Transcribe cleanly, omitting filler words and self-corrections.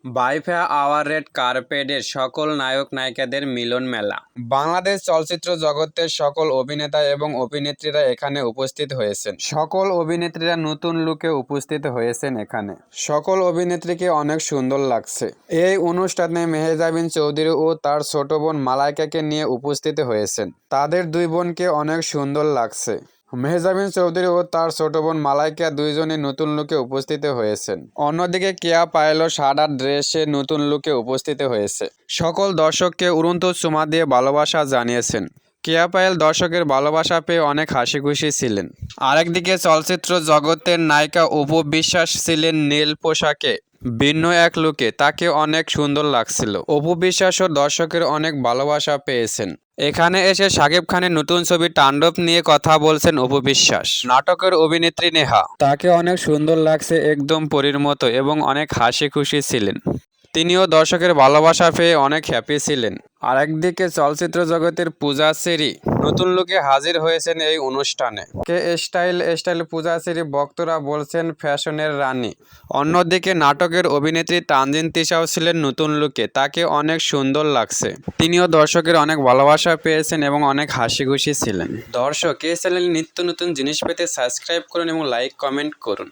বাইফা hour red কার্পেটের সকল নায়ক নায়িকাদের মিলন মেলা। বাংলাদেশ চলচ্চিত্র জগতের সকল অভিনেতা এবং অভিনেত্রীরা এখানে উপস্থিত হয়েছেন। সকল অভিনেত্রীরা নতুন লুকে উপস্থিত হয়েছেন এখানে। সকল অভিনেত্রীকে অনেক সুন্দর লাগছে। এই অনুষ্ঠানে মেহজাবিন চৌধুরী ও তার ছোট বোন মালাইকাকে নিয়ে উপস্থিত হয়েছেন। তাদের দুই বোনকে অনেক সুন্দর লাগছে। মেহজাবিন চৌধুরী ও তার ছোট বোন মালাইকা দুইজনই নতুন লুকে উপস্থিত হয়েছেন। অন্যদিকে কেয়া পায়েলও সাদা ড্রেসে নতুন লুকে উপস্থিত হয়েছে। সকল দর্শককে উড়ন্ত চুমা দিয়ে ভালোবাসা জানিয়েছেন। কেয়া পায়েল দর্শকের ভালোবাসা পেয়ে অনেক হাসি খুশি ছিলেন। আরেকদিকে চলচ্চিত্র জগতের নায়িকা অপু বিশ্বাস ছিলেন নীল পোশাকে ভিন্ন এক লুকে। তাকে অনেক সুন্দর লাগছিল। অপু বিশ্বাসও দর্শকের অনেক ভালোবাসা পেয়েছেন। এখানে এসে শাকিব খানের নতুন ছবি তাণ্ডব নিয়ে কথা বলছেন অপু বিশ্বাস। নাটকের অভিনেত্রী নেহা, তাকে অনেক সুন্দর লাগছে, একদম পরীর মতো, এবং অনেক হাসি খুশি ছিলেন। তিনিও দর্শকের ভালোবাসা পেয়ে অনেক হ্যাপি ছিলেন। আরেকদিকে চলচ্চিত্র জগতের পূজা চেরি নতুন লুকে হাজির হয়েছেন এই অনুষ্ঠানে। কে স্টাইল পূজা চেরি ভক্তরা বলছেন ফ্যাশনের রানী। অন্যদিকে নাটকের অভিনেত্রী তানজিন তিশাও ছিলেন নতুন লুকে। তাকে অনেক সুন্দর লাগছে। তিনিও দর্শকের অনেক ভালোবাসা পেয়েছেন এবং অনেক হাসি খুশি ছিলেন। দর্শক, এই চ্যানেলে নিত্য নতুন জিনিস পেতে সাবস্ক্রাইব করুন এবং লাইক কমেন্ট করুন।